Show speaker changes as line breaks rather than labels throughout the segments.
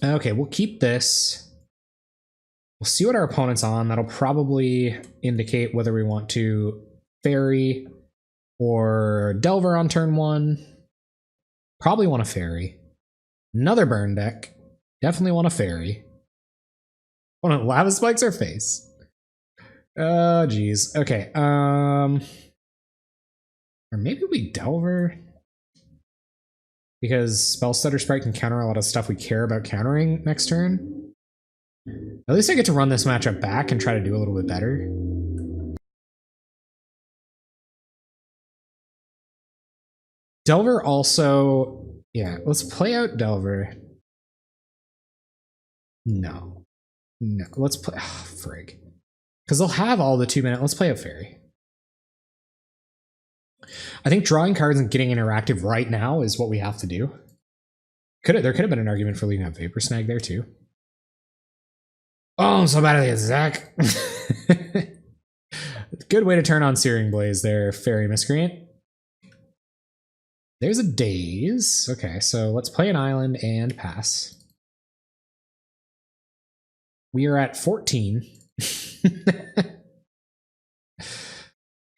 Okay, we'll keep this. We'll see what our opponent's on. That'll probably indicate whether we want to Fairy or Delver on turn 1. Probably want a Fairy. Another burn deck. Definitely want a Fairy. Want to Lava Spikes our face. Oh, geez. Okay. Or maybe we Delver. Because Spell Stutter Sprite can counter a lot of stuff we care about countering next turn. At least I get to run this matchup back and try to do a little bit better. Delver also... Yeah, let's play out Delver. No. No, let's play... Oh, frig. Because they'll have all the 2-minute... Let's play out Fairy. I think drawing cards and getting interactive right now is what we have to do. There could have been an argument for leaving out Vapor Snag there, too. Oh, I'm so bad at the Zach. Good way to turn on Searing Blaze there, Fairy Miscreant. There's a Daze. Okay, so let's play an island and pass. We are at 14.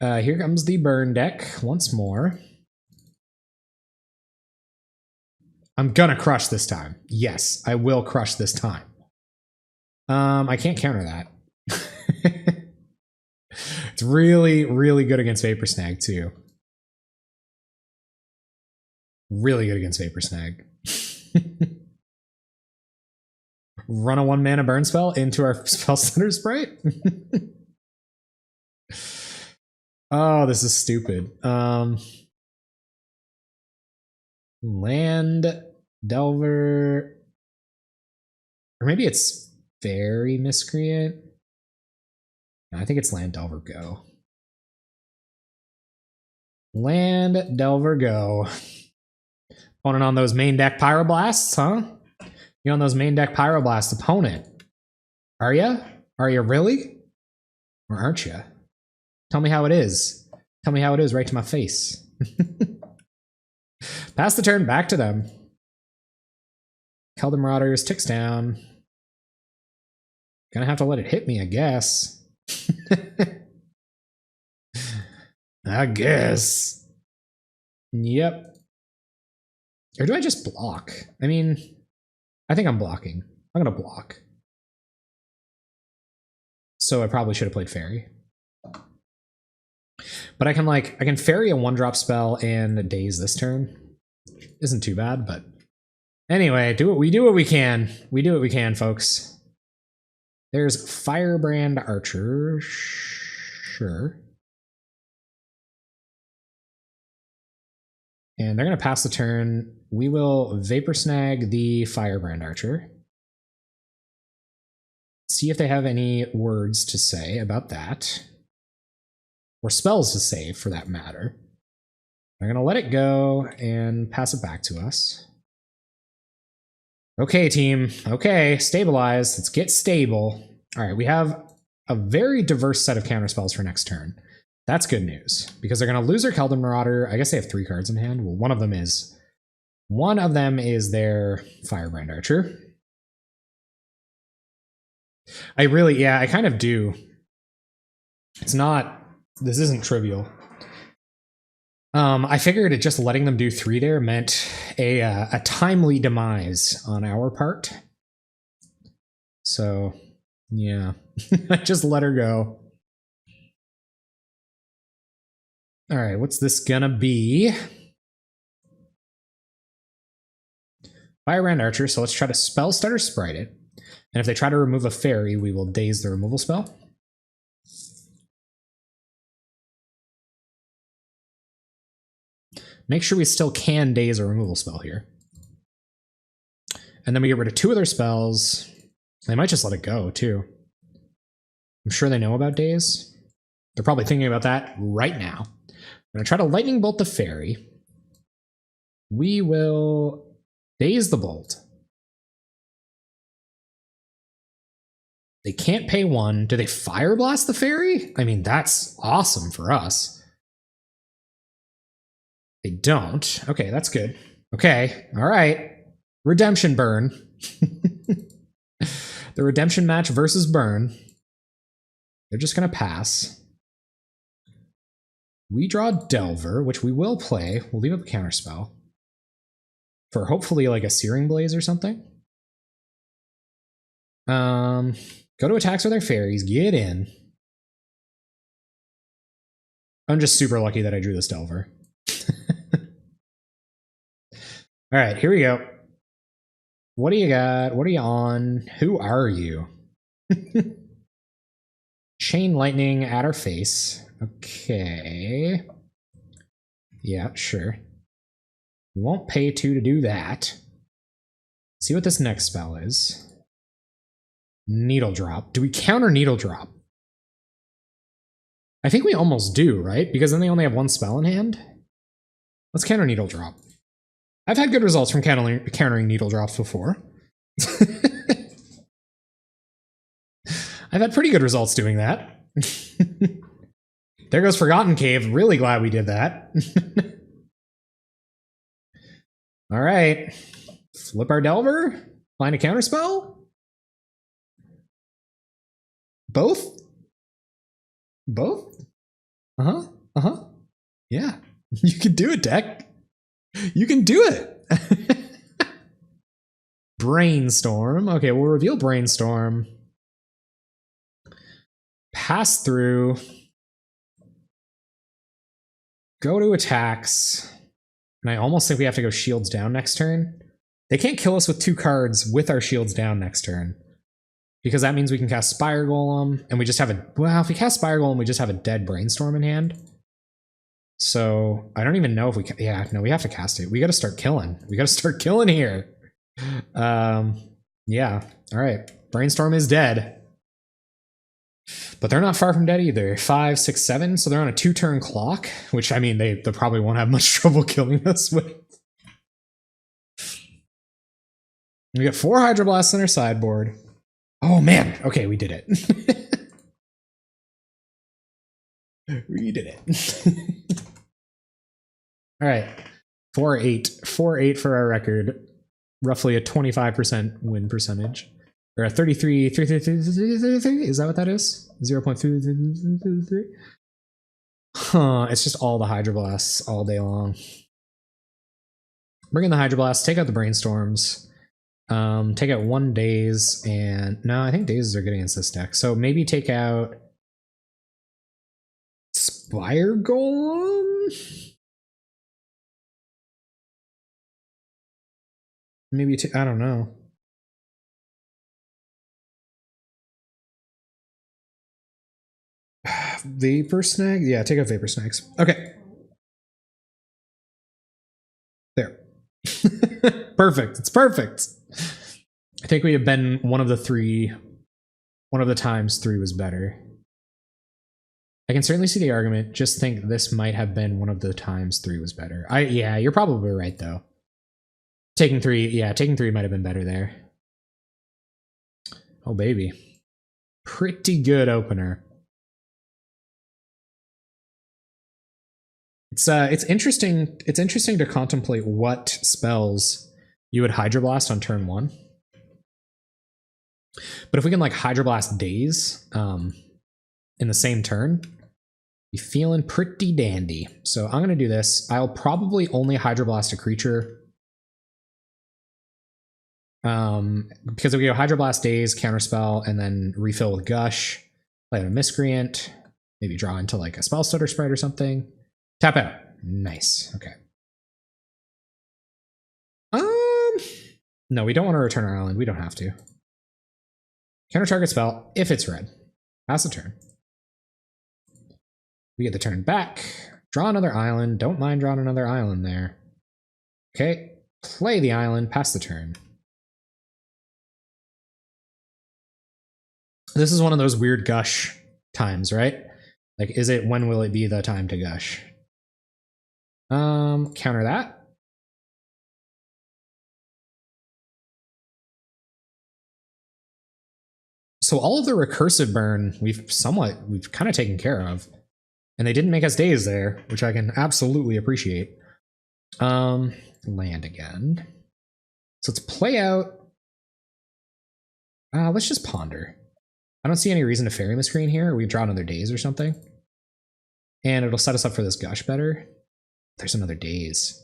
Here comes the burn deck once more. I'm gonna crush this time. Yes, I will crush this time. I can't counter that. It's really, really good against Vapor Snag, too. Really good against Vapor Snag. Run a 1-mana burn spell into our Spell Stutter Sprite? Oh, this is stupid. Land, Delver... Or maybe it's Fairy Miscreant? No, I think it's Land, Delver, go. Land, Delver, go. Opponent on those main deck Pyroblasts, huh? You on those main deck Pyroblasts, opponent. Are ya? Are you really? Or aren't you? Tell me how it is. Tell me how it is right to my face. Pass the turn back to them. Keldon Marauders ticks down. Gonna have to let it hit me, I guess. I guess. Yep. Or do I just block? I mean, I think I'm blocking. I'm gonna block. So I probably should have played Fairy. But I can Fairy a 1-drop spell and Daze this turn. Isn't too bad, but anyway, we do what we can. We do what we can, folks. There's Firebrand Archer. Sure. And they're going to pass the turn. We will Vapor Snag the Firebrand Archer. See if they have any words to say about that. Or spells to save, for that matter. They're going to let it go and pass it back to us. Okay, team. Okay, stabilize. Let's get stable. All right, we have a very diverse set of counterspells for next turn. That's good news, because they're going to lose their Keldon Marauder. I guess they have 3 cards in hand. Well, one of them is their Firebrand Archer. I kind of do. This isn't trivial. I figured just letting them do 3 there meant a timely demise on our part. So, yeah. Just let her go. All right, what's this gonna be? Firebrand Archer, so let's try to Spell Stutter Sprite it. And if they try to remove a Fairy, we will Daze the removal spell. Make sure we still can Daze a removal spell here. And then we get rid of 2 of their spells. They might just let it go, too. I'm sure they know about Daze. They're probably thinking about that right now. I'm going to try to Lightning Bolt the Fairy. We will Daze the Bolt. They can't pay 1. Do they Fire Blast the Fairy? I mean, that's awesome for us. They don't. Okay, that's good. Okay, all right. Redemption burn. The redemption match versus burn. They're just going to pass. We draw Delver, which we will play. We'll leave up a counterspell. For hopefully like a Searing Blaze or something. Go to attacks with our fairies. Get in. I'm just super lucky that I drew this Delver. All right, here we go. What do you got? What are you on? Who are you? Chain lightning at our face. Okay. Yeah, sure. We won't pay 2 to do that. See what this next spell is. Needle drop. Do we counter needle drop? I think we almost do, right? Because then they only have 1 spell in hand. Let's counter needle drop. I've had good results from countering needle drops before. I've had pretty good results doing that. There goes Forgotten Cave. Really glad we did that. All right. Flip our Delver. Find a counterspell. Both? Both? Uh-huh. Uh-huh. Yeah. You can do it, deck. You can do it. Brainstorm. Okay, we'll reveal Brainstorm. Pass through. Go to attacks. And I almost think we have to go shields down next turn. They can't kill us with 2 cards with our shields down next turn. Because that means we can cast Spire Golem, and we just have a... Well, if we cast Spire Golem, we just have a dead Brainstorm in hand. So, I don't even know if we... Yeah, no, we have to cast it. We gotta start killing. We gotta start killing here. Yeah. Alright. Brainstorm is dead. But they're not far from dead either. 5, 6, 7, so they're on a 2-turn clock, which, I mean, they probably won't have much trouble killing us with. We got 4 Hydroblasts in our sideboard. Oh man, okay, we did it. We did it. All right, 4-8. 4-8 for our record. Roughly a 25% win percentage. Or a 33, is that what that is? 0.333? Huh, it's just all the Hydroblasts all day long. Bring in the Hydroblasts, take out the Brainstorms. Take out 1 Daze, and no, I think Dazes are good against this deck. So maybe take out Spire Golem? Maybe, I don't know. Vapor Snag? Yeah, take out Vapor Snags. Okay. There. Perfect. It's perfect. I think we have been one of the times 3 was better. I can certainly see the argument. Just think this might have been one of the times 3 was better. Yeah, you're probably right though. Taking 3 might have been better there. Oh baby. Pretty good opener. It's interesting to contemplate what spells you would Hydroblast on turn 1. But if we can like Hydroblast Daze in the same turn, be feeling pretty dandy. So I'm gonna do this. I'll probably only Hydroblast a creature. Because if we go Hydroblast Daze, Counterspell, and then refill with Gush, play out a Miscreant, maybe draw into like a Spell Stutter Sprite or something. Tap out. Nice. Okay. No, we don't want to return our island. We don't have to. Counter target spell if it's red. Pass the turn. We get the turn back. Draw another island. Don't mind drawing another island there. Okay. Play the island. Pass the turn. This is one of those weird gush times, right? Like, when will it be the time to gush? Counter that. So all of the recursive burn we've kind of taken care of. And they didn't make us daze there, which I can absolutely appreciate. Land again. So let's play out. Let's just ponder. I don't see any reason to fairy miscreant here. We draw another daze or something. And it'll set us up for this gush better. There's another daze.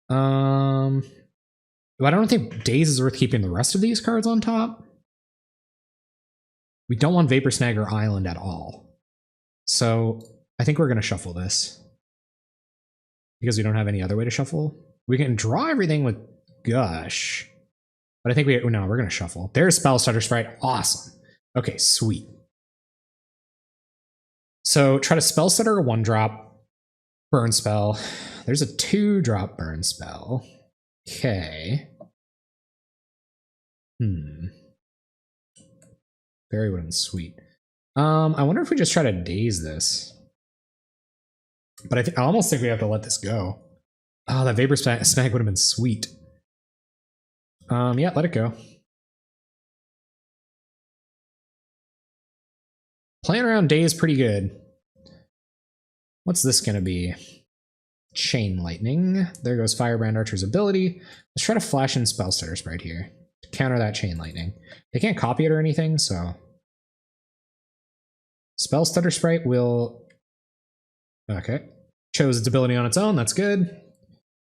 Well, I don't think daze is worth keeping the rest of these cards on top. We don't want Vapor Snag or Island at all. So I think we're going to shuffle this. Because we don't have any other way to shuffle. We can draw everything with Gush. But I think we're going to shuffle. There's Spell Stutter Sprite. Awesome. Okay, sweet. So try to Spell Stutter a 1-drop burn spell. There's a 2-drop burn spell. Okay. Very would have been sweet. I wonder if we just try to daze this. But I almost think we have to let this go. Oh, that Vapor Snag would have been sweet. Yeah, let it go. Playing around daze pretty good. What's this gonna be? Chain Lightning. There goes Firebrand Archer's ability. Let's try to flash in Spell Stutter Sprite here to counter that Chain Lightning. They can't copy it or anything, so Spell Stutter Sprite will. Okay, chose its ability on its own. That's good.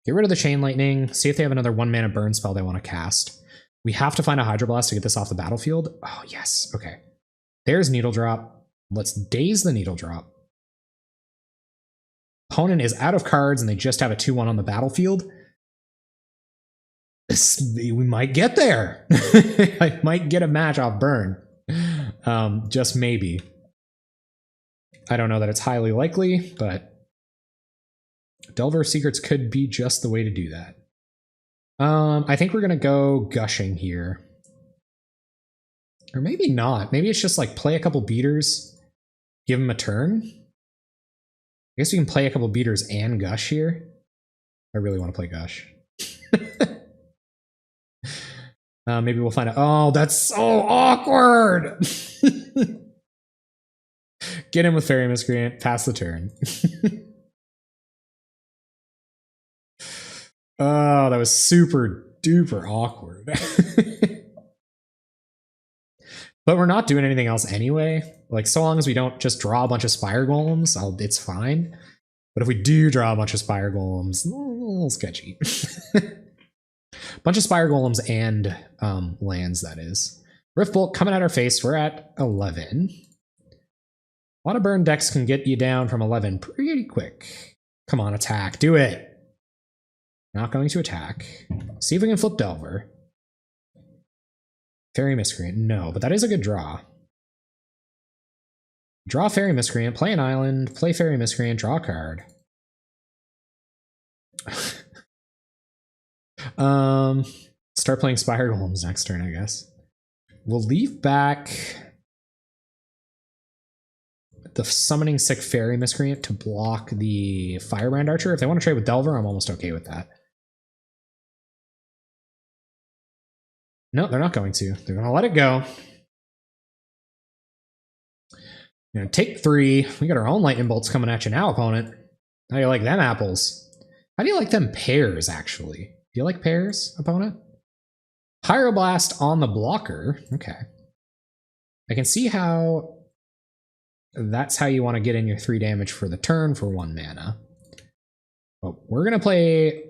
Get rid of the Chain Lightning. See if they have another 1-mana burn spell they want to cast. We have to find a Hydroblast to get this off the battlefield. Oh yes. Okay. There's Needle Drop. Let's daze the Needle Drop. Opponent is out of cards and they just have a 2/1 on the battlefield. We might get there. I might get a match off burn. Just maybe. I don't know that it's highly likely, but Delver Secrets could be just the way to do that. I think we're going to go Gushing here. Or maybe not. Maybe it's just like play a couple beaters, give him a turn. I guess we can play a couple beaters and Gush here. I really want to play Gush. Maybe we'll find out. Oh, that's so awkward! Get in with Fairy Miscreant, pass the turn. Oh, that was super duper awkward. But we're not doing anything else anyway. Like, so long as we don't just draw a bunch of Spire Golems, it's fine. But if we do draw a bunch of Spire Golems, a little sketchy. Bunch of Spire Golems and lands, that is. Rift Bolt coming at our face. We're at 11. A lot of burn decks can get you down from 11 pretty quick. Come on, attack. Do it. Not going to attack. See if we can flip Delver. Fairy Miscreant. No, but that is a good draw. Draw Fairy Miscreant, play an island, play Fairy Miscreant, draw a card. Start playing Spire Golems next turn, I guess. We'll leave back the Summoning Sick Fairy Miscreant to block the Firebrand Archer. If they want to trade with Delver, I'm almost okay with that. No, they're not going to. They're going to let it go. You're going to take 3. We got our own Lightning Bolts coming at you now, opponent. How do you like them apples? How do you like them pears, actually? Do you like pears, opponent? Pyroblast on the blocker. Okay. I can see how that's how you want to get in your 3 damage for the turn for 1 mana. But we're going to play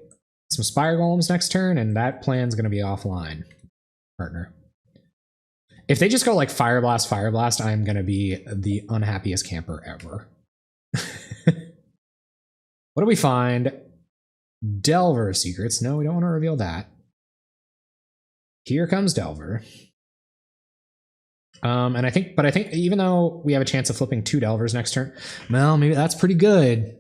some Spire Golems next turn, and that plan's going to be offline. Partner. If they just go like Fire Blast, I'm gonna be the unhappiest camper ever. What do we find? Delver Secrets. No, we don't want to reveal that. Here comes Delver. And I think even though we have a chance of flipping 2 Delvers next turn, well, maybe that's pretty good.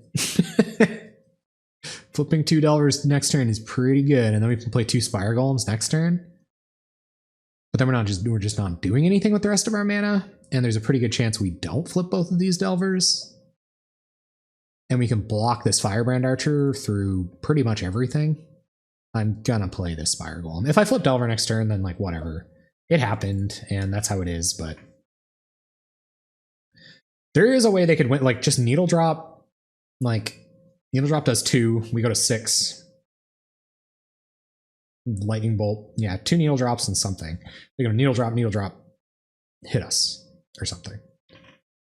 Flipping 2 Delvers next turn is pretty good, and then we can play 2 Spire Golems next turn. But then we're just not doing anything with the rest of our mana, and there's a pretty good chance we don't flip both of these Delvers. And we can block this Firebrand Archer through pretty much everything. I'm gonna play this Spire Golem. If I flip Delver next turn, then like whatever. It happened, and that's how it is, but there is a way they could win, like just Needle Drop. Like Needle Drop does 2, we go to 6. Lightning bolt. Yeah, 2 needle drops and something. We're gonna needle drop, hit us or something.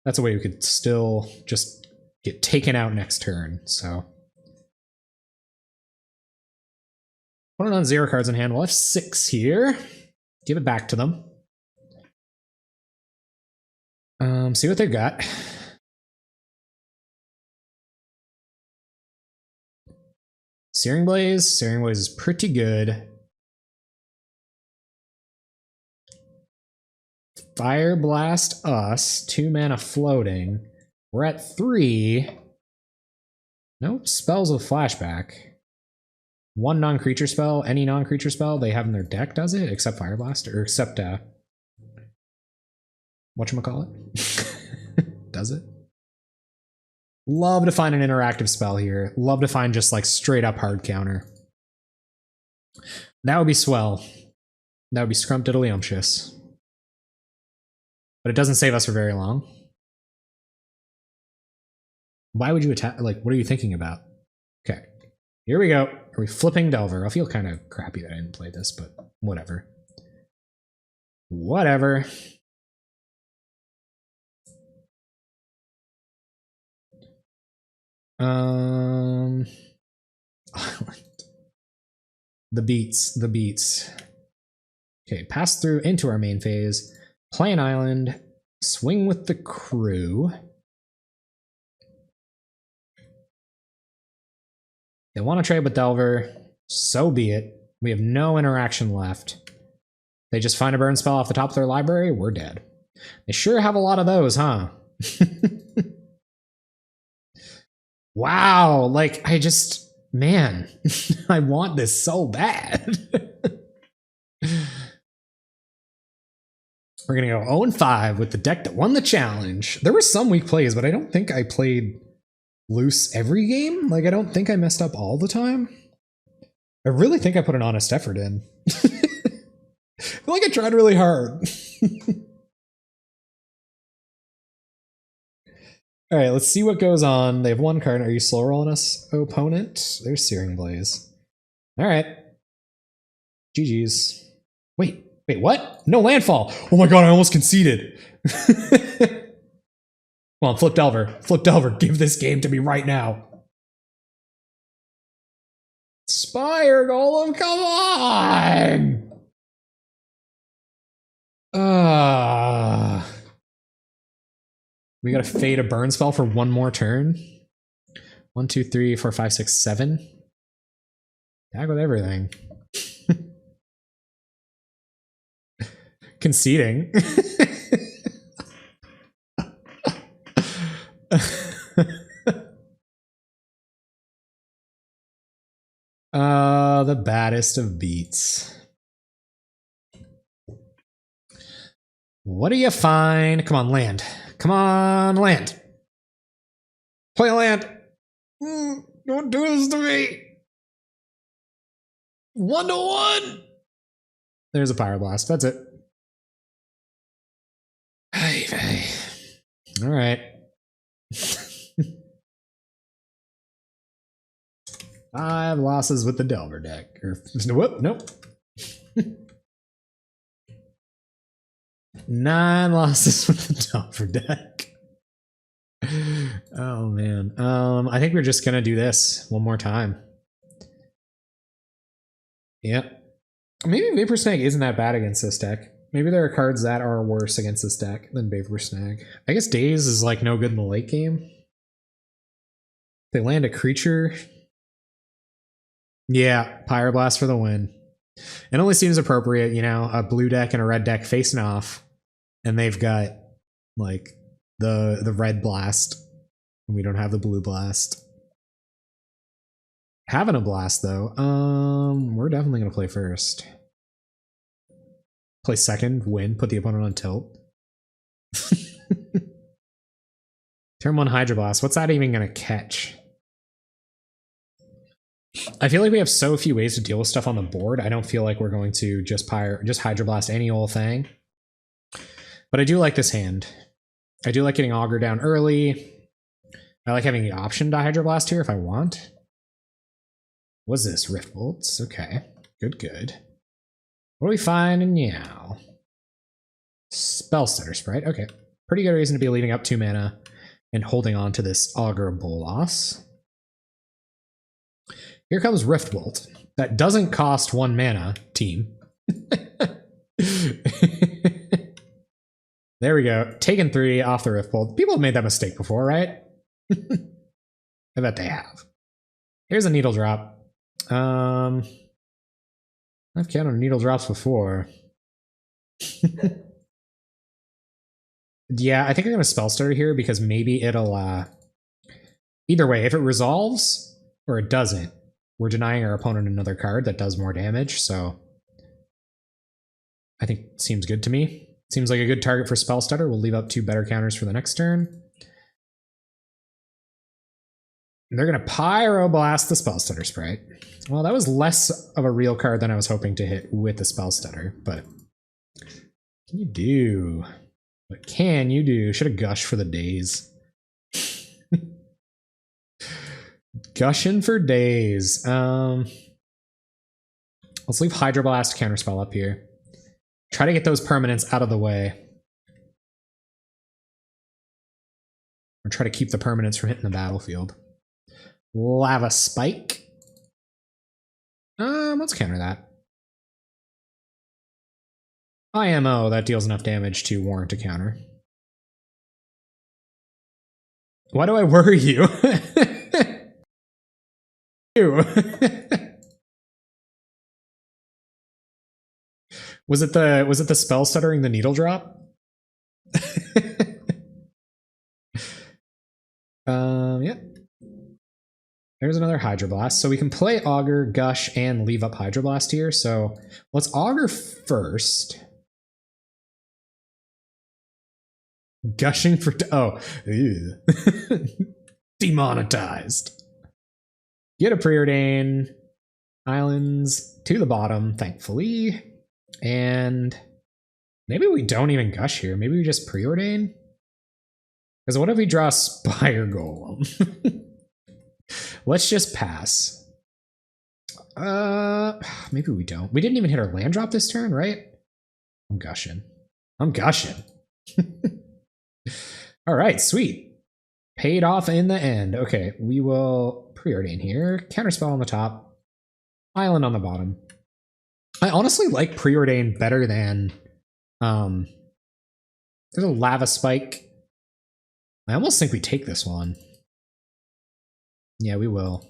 That's a way we could still just get taken out next turn. So put it on 0 cards in hand. We'll have 6 here. Give it back to them. See what they've got. Searing Blaze. Searing Blaze is pretty good. Fire Blast us. 2 mana floating. We're at 3. Nope. Spells with flashback. 1 non-creature spell. Any non-creature spell they have in their deck does it, except Fire Blast, or except whatchamacallit? Does it? Love to find an interactive spell here. Love to find just like straight up hard counter. That would be swell. That would be scrumptiddlyumptious. But it doesn't save us for very long. Why would you attack? Like, what are you thinking about? Okay, here we go. Are we flipping Delver? I feel kind of crappy that I didn't play this, but whatever. Whatever. The beats. Okay, pass through into our main phase. Play an island. Swing with the crew. They want to trade with Delver. So be it. We have no interaction left. They just find a burn spell off the top of their library. We're dead. They sure have a lot of those, huh? Wow, like, man, I want this so bad. We're gonna go 0-5 with the deck that won the challenge. There were some weak plays, but I don't think I played loose every game. Like, I don't think I messed up all the time. I really think I put an honest effort in. I feel like I tried really hard. All right, let's see what goes on. They have 1 card. Are you slow rolling us, opponent? There's Searing Blaze. All right. GG's. Wait, what? No landfall. Oh my god, I almost conceded. Come on, flip Delver. Flip Delver. Give this game to me right now. Spire Golem, come on! We gotta fade a burn spell for 1 more turn. 1, 2, 3, 4, 5, 6, 7. Tag with everything. Conceding. The baddest of beats. What do you find? Come on, land. Come on, land. Play land. Don't do this to me. 1-1. There's a Pyroblast. That's it. Hey. All right. 5 losses with the Delver deck. Whoop, nope. 9 losses with the Delver deck. Oh man. I think we're just gonna do this one more time. Yep. Maybe Vapor Snag isn't that bad against this deck. Maybe there are cards that are worse against this deck than Vapor Snag. I guess Daze is like no good in the late game. They land a creature. Yeah, Pyroblast for the win. It only seems appropriate, you know, a blue deck and a red deck facing off, and they've got like the red blast, and we don't have the blue blast. Having a blast though, we're definitely gonna play first. Play second, win, put the opponent on tilt. Turn 1 Hydroblast. What's that even gonna catch? I feel like we have so few ways to deal with stuff on the board. I don't feel like we're going to just Hydroblast any old thing. But I do like this hand. I do like getting Augur down early. I like having the option to Hydroblast here if I want. What's this? Rift Bolts? Okay. Good, good. What do we find now? Spell Stutter Sprite. Okay. Pretty good reason to be leaving up 2 mana and holding on to this Augur Bolas. Here comes Rift Bolt. That doesn't cost 1 mana, team. There we go. Taken 3 off the Rift Bolt. People have made that mistake before, right? I bet they have. Here's a Needle Drop. I've counted Needle Drops before. Yeah, I think I'm going to Spell Stutter here because maybe it'll... Either way, if it resolves or it doesn't, we're denying our opponent another card that does more damage, so... I think it seems good to me. Seems like a good target for Spell Stutter. We'll leave up 2 better counters for the next turn. And they're going to Pyroblast the Spell Stutter Sprite. Well, that was less of a real card than I was hoping to hit with the Spell Stutter, but... What can you do? What can you do? Should have gushed for the days. Gushing for days. Let's leave Hydroblast Counterspell up here. Try to get those permanents out of the way. Or try to keep the permanents from hitting the battlefield. Lava Spike. Let's counter that. IMO, that deals enough damage to warrant a counter. Why do I worry you? Was it the spell stuttering the needle drop? Yep. There's another Hydroblast. So we can play Augur, Gush, and leave up Hydroblast here. So let's Augur first. Gushing for... Oh. Demonetized. Get a Preordain. Islands to the bottom, thankfully. And maybe we don't even Gush here. Maybe we just Preordain? Because what if we draw Spire Golem? Let's just pass. Maybe we don't. We didn't even hit our land drop this turn, right? I'm gushing. I'm gushing. All right, sweet. Paid off in the end. Okay, we will Preordain here. Counterspell on the top. Island on the bottom. I honestly like Preordain better than... there's a Lava Spike. I almost think we take this one. Yeah, we will.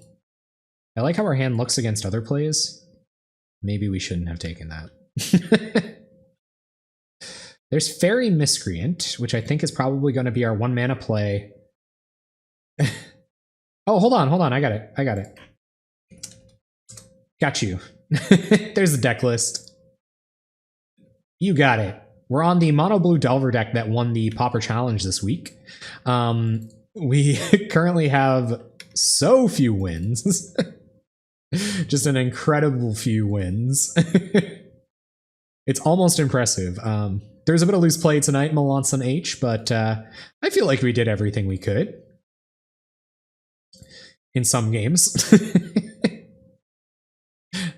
I like how our hand looks against other plays. Maybe we shouldn't have taken that. There's Fairy Miscreant, which I think is probably going to be our 1 mana play. Oh, hold on. I got it. Got you. There's the deck list. You got it. We're on the mono blue Delver deck that won the Pauper Challenge this week. We currently have so few wins. Just an incredible few wins. It's almost impressive. There's a bit of loose play tonight, Melanson H, but I feel like we did everything we could. In some games.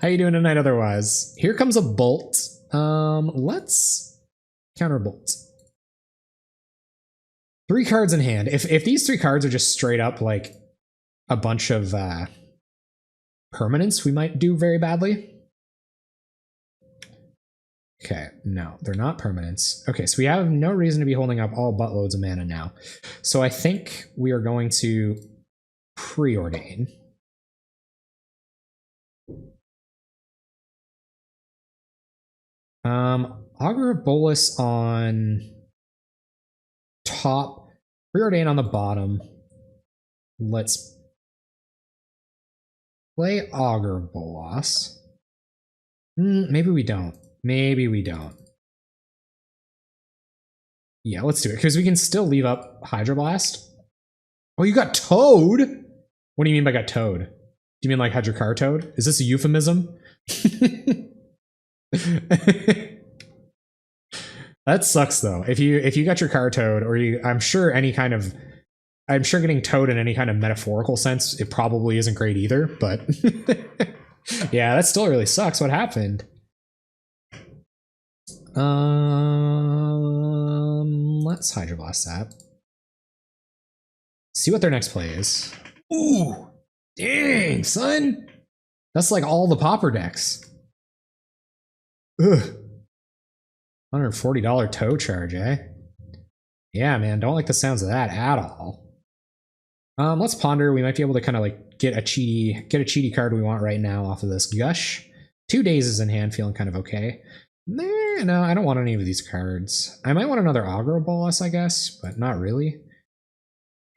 How you doing tonight otherwise? Here comes a Bolt. Let's counter Bolt. 3 cards in hand. If these 3 cards are just straight up like a bunch of permanents, we might do very badly. Okay, no, they're not permanents. Okay, so we have no reason to be holding up all buttloads of mana now. So I think we are going to Preordain. Augur Bolas on top, Preordain on the bottom. Let's play Augur Bolas. Maybe we don't. Maybe we don't. Yeah, let's do it, because we can still leave up Hydroblast. Oh, you got Toad? What do you mean by got Toad? Do you mean like Hydrocar Toad? Is this a euphemism? That sucks though. If you got your car Toad, or I'm sure getting Toad in any kind of metaphorical sense, it probably isn't great either, but Yeah, that still really sucks. What happened? Let's Hydroblast that. See what their next play is. Ooh, dang, son. That's like all the Pauper decks. Ugh. $140 tow charge, eh? Yeah, man, don't like the sounds of that at all. Let's ponder. We might be able to kind of like get a cheaty card we want right now off of this Gush. 2 Dazes in hand, feeling kind of okay. No, I don't want any of these cards. I might want another Aggro Bolas, I guess, but not really.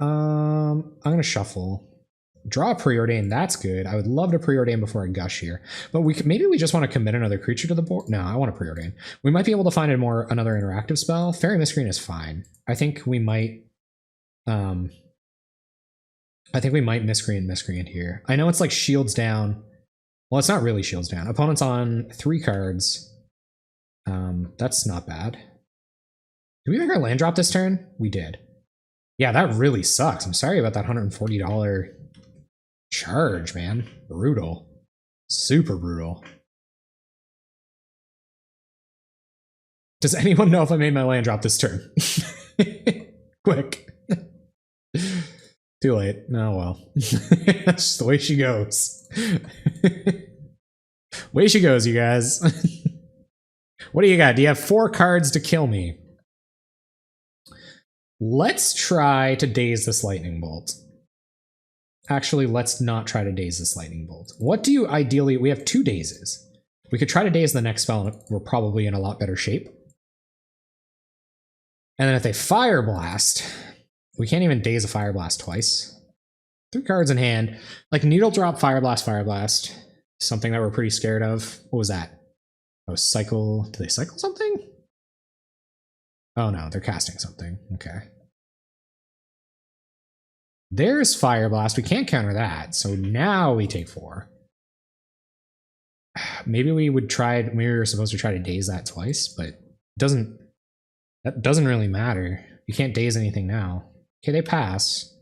I'm gonna shuffle. Draw a Preordain, that's good. I would love to Preordain before I Gush here. But maybe we just want to commit another creature to the board. No, I want to Preordain. We might be able to find another interactive spell. Fairy Miscreant is fine. I think we might Miscreant here. I know it's like shields down. Well, it's not really shields down. Opponent's on 3 cards. That's not bad. Did we make our land drop this turn? We did. Yeah, that really sucks. I'm sorry about that $140 charge, man. Brutal. Super brutal. Does anyone know if I made my land drop this turn? Quick. Too late. Oh well. That's just the way she goes. Way she goes, you guys. What do you got? Do you have 4 cards to kill me? Let's try to daze this lightning bolt. Actually, let's not try to daze this lightning bolt. What do you ideally... We have 2 dazes. We could try to daze the next spell and we're probably in a lot better shape. And then if they Fire Blast... We can't even daze a Fire Blast twice. 3 cards in hand. Like Needle Drop, Fire Blast, Fire Blast. Something that we're pretty scared of. What was that? Oh, cycle... Do they cycle something? Oh no, they're casting something. Okay. There's Fire Blast. We can't counter that. So now we take 4. Maybe we would try... Maybe we were supposed to try to daze that twice, but that doesn't really matter. You can't daze anything now. Okay, they pass.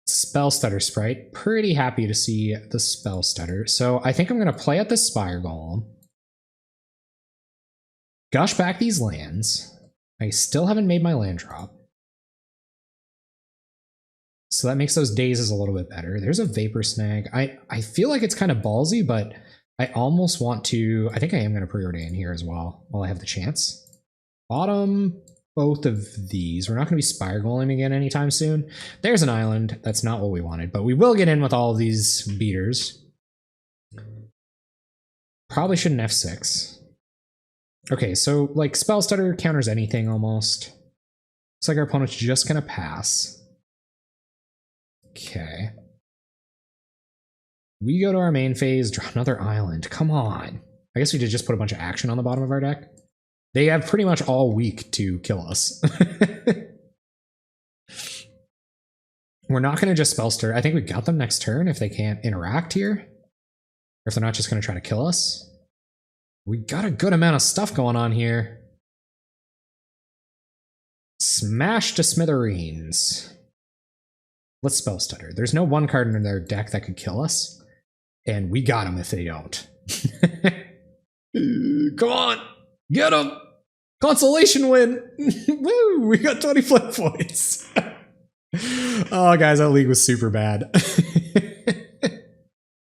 Spell Stutter Sprite. Pretty happy to see the Spell Stutter. So I think I'm going to play at the Spire Golem. Gush back these lands. I still haven't made my land drop. So that makes those dazes a little bit better. There's a Vapor Snag. I feel like it's kind of ballsy, but I almost want to... I think I am going to Preordain here as well, while I have the chance. Bottom both of these. We're not going to be Spire Golem again anytime soon. There's an island. That's not what we wanted, but we will get in with all of these beaters. Probably shouldn't F6. Okay, so like Spell Stutter counters anything almost. Looks like our opponent's just going to pass. Okay. We go to our main phase, draw another island. Come on. I guess we did just put a bunch of action on the bottom of our deck. They have pretty much all week to kill us. We're not going to just Spell Stir. I think we got them next turn if they can't interact here. Or if they're not just going to try to kill us. We got a good amount of stuff going on here. Smash to smithereens. Let's Spell Stutter. There's no 1 card in their deck that could kill us. And we got them if they don't. Come on! Get them! Consolation win! Woo! We got 20 flip points. Oh, guys, that league was super bad.